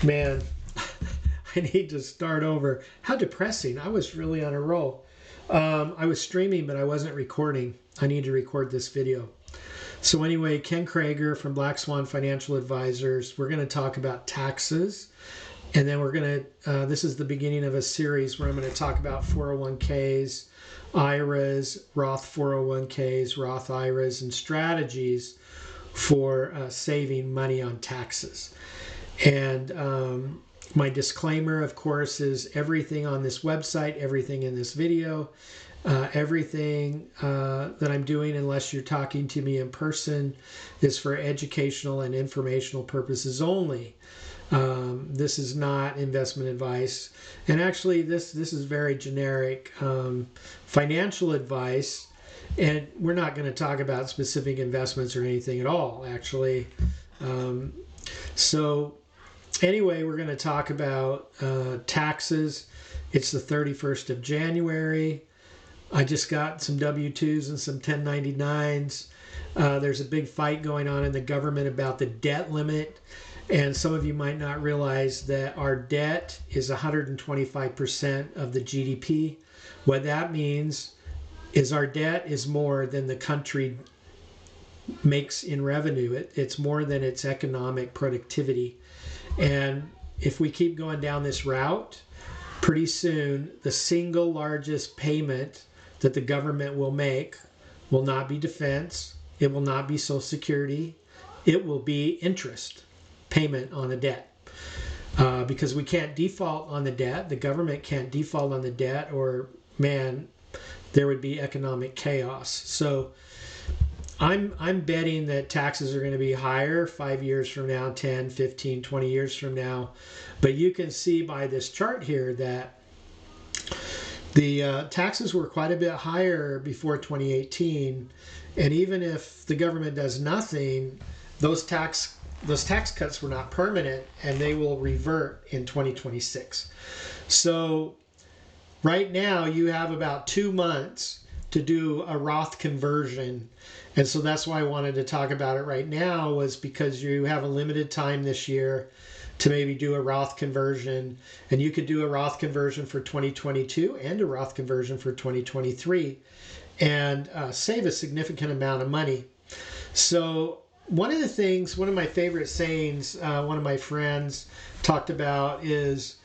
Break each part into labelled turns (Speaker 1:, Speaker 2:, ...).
Speaker 1: Man, I need to start over. How depressing. I was really on a roll. I was streaming, but I wasn't recording. I need to record this video. So anyway, Ken Krager from Black Swan Financial Advisors. We're going to talk about taxes. And then we're going to, this is the beginning of a series where I'm going to talk about 401ks, IRAs, Roth 401ks, Roth IRAs, and strategies for saving money on taxes. And my disclaimer, of course, is everything on this website, everything in this video, everything that I'm doing, unless you're talking to me in person, is for educational and informational purposes only. This is not investment advice. And actually, this is very generic financial advice. And we're not going to talk about specific investments or anything at all, actually. So anyway, we're going to talk about taxes. It's the 31st of January. I just got some W-2s and some 1099s. There's a big fight going on in the government about the debt limit. And some of you might not realize that our debt is 125% of the GDP. What that means is our debt is more than the country makes in revenue. It's more than its economic productivity. And if we keep going down this route, pretty soon the single largest payment that the government will make will not be defense, it will not be Social Security, it will be interest payment on the debt. Because we can't default on the debt, the government can't default on the debt, or man, there would be economic chaos. So I'm betting that taxes are going to be higher 5 years from now, 10, 15, 20 years from now. But you can see by this chart here that the taxes were quite a bit higher before 2018. And even if the government does nothing, those tax cuts were not permanent, and they will revert in 2026. So right now you have about 2 months to do a Roth conversion. And so that's why I wanted to talk about it right now, was because you have a limited time this year to maybe do a Roth conversion. And you could do a Roth conversion for 2022 and a Roth conversion for 2023 and save a significant amount of money. So one of my favorite sayings, one of my friends talked about is,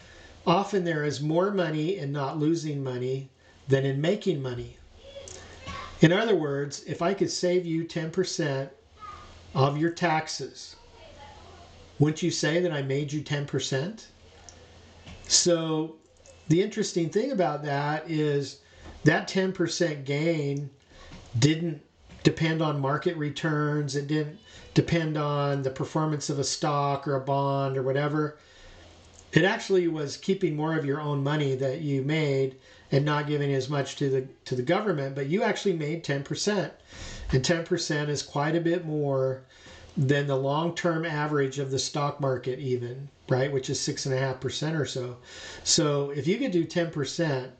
Speaker 1: often there is more money in not losing money than in making money. In other words, if I could save you 10% of your taxes, wouldn't you say that I made you 10%? So the interesting thing about that is that 10% gain didn't depend on market returns. It didn't depend on the performance of a stock or a bond or whatever. It actually was keeping more of your own money that you made and not giving as much to the government, but you actually made 10%. And 10% is quite a bit more than the long-term average of the stock market even, right? Which is 6.5% or so. So if you could do 10%,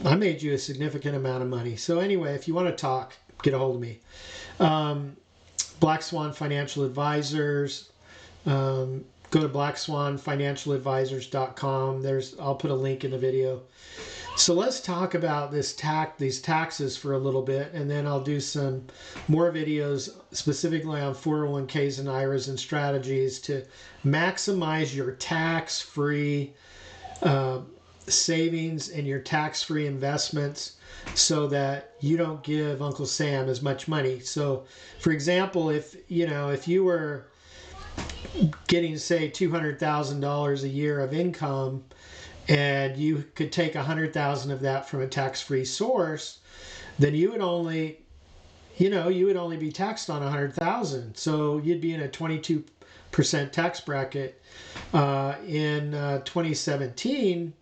Speaker 1: I made you a significant amount of money. So anyway, if you want to talk, get a hold of me. Black Swan Financial Advisors. Go to blackswanfinancialadvisors.com. I'll put a link in the video. So let's talk about these taxes for a little bit, and then I'll do some more videos specifically on 401ks and IRAs and strategies to maximize your tax-free savings and your tax-free investments so that you don't give Uncle Sam as much money. So for example, if you were getting, say, $200,000 a year of income, and you could take $100,000 of that from a tax-free source, then you would only be taxed on $100,000. So you'd be in a 22% tax bracket. In 2017,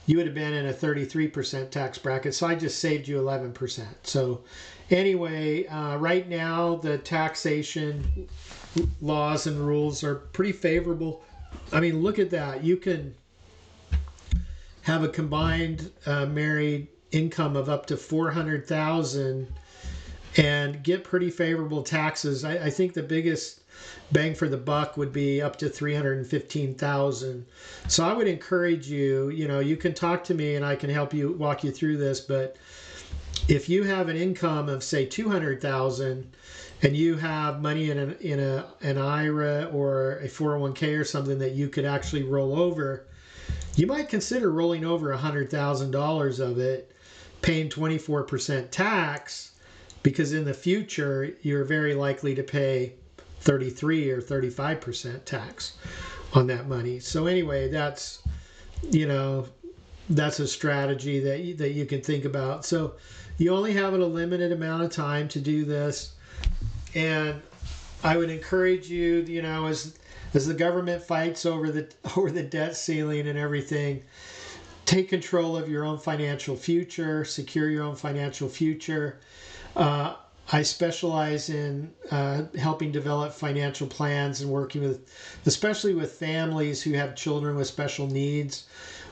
Speaker 1: you would have been in a 33% tax bracket. So I just saved you 11%. So anyway, right now the taxation laws and rules are pretty favorable. I mean, look at that. You can have a combined married income of up to $400,000 and get pretty favorable taxes. I think the biggest bang for the buck would be up to 315,000. So I would encourage you, you can talk to me and I can help you walk you through this, but if you have an income of say 200,000 and you have money in an IRA or a 401k or something that you could actually roll over, you might consider rolling over $100,000 of it, paying 24% tax, because in the future you're very likely to pay 33 or 35% tax on that money. So anyway, that's a strategy that you can think about. So you only have a limited amount of time to do this, and I would encourage you, as the government fights over the debt ceiling and everything, take control of your own financial future, secure your own financial future. I specialize in helping develop financial plans and working especially with families who have children with special needs,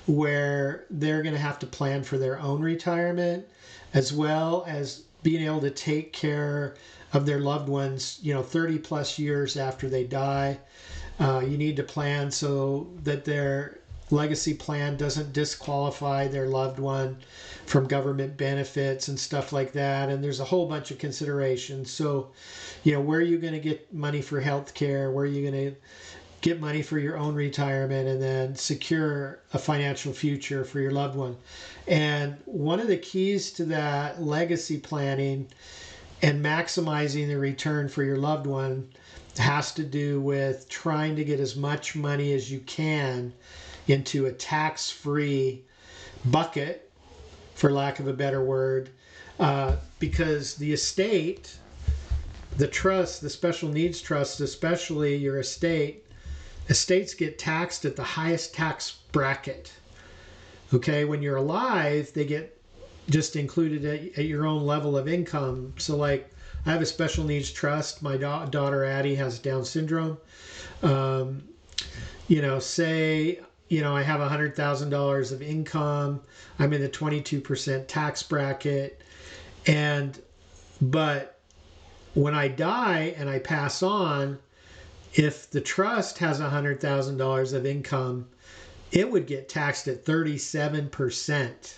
Speaker 1: where they're going to have to plan for their own retirement, as well as being able to take care of their loved ones, 30 plus years after they die. You need to plan so that their legacy plan doesn't disqualify their loved one from government benefits and stuff like that. And there's a whole bunch of considerations. So, where are you going to get money for health care? Where are you going to get money for your own retirement, and then secure a financial future for your loved one? And one of the keys to that legacy planning and maximizing the return for your loved one has to do with trying to get as much money as you can into a tax-free bucket, for lack of a better word, because the estate, the trust, the special needs trust, especially your estates get taxed at the highest tax bracket. Okay, when you're alive, they get just included at your own level of income. So like, I have a special needs trust. My daughter Addie has Down syndrome. Say, I have $100,000 of income. I'm in the 22% tax bracket. But when I die and I pass on, if the trust has $100,000 of income, it would get taxed at 37%.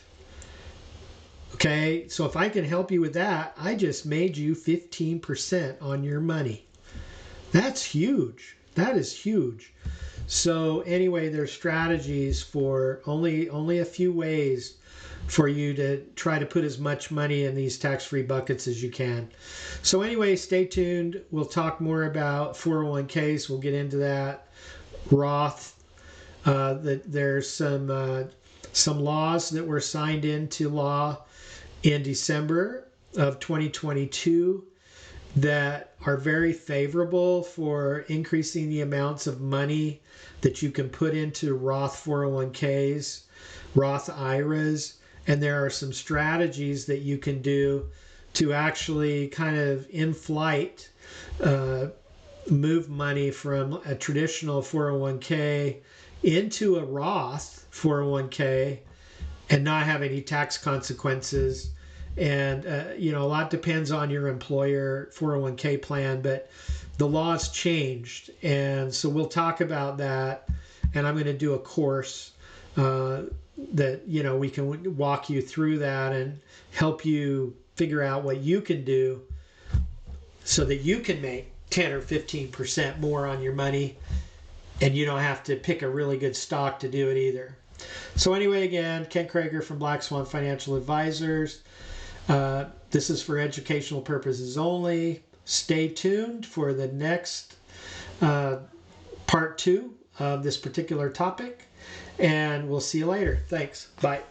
Speaker 1: Okay, so if I can help you with that, I just made you 15% on your money. That's huge. That is huge. So anyway, there's strategies for only a few ways for you to try to put as much money in these tax-free buckets as you can. So anyway, stay tuned. We'll talk more about 401ks. We'll get into that. Roth. There's some laws that were signed into law in December of 2022 that are very favorable for increasing the amounts of money that you can put into Roth 401ks, Roth IRAs, and there are some strategies that you can do to actually kind of in flight move money from a traditional 401k into a Roth 401k and not have any tax consequences. And, a lot depends on your employer 401k plan, but the law's changed. And so we'll talk about that. And I'm going to do a course that, we can walk you through that and help you figure out what you can do so that you can make 10 or 15% more on your money. And you don't have to pick a really good stock to do it either. So anyway, again, Ken Krager from Black Swan Financial Advisors. This is for educational purposes only. Stay tuned for the next part 2 of this particular topic, and we'll see you later. Thanks. Bye.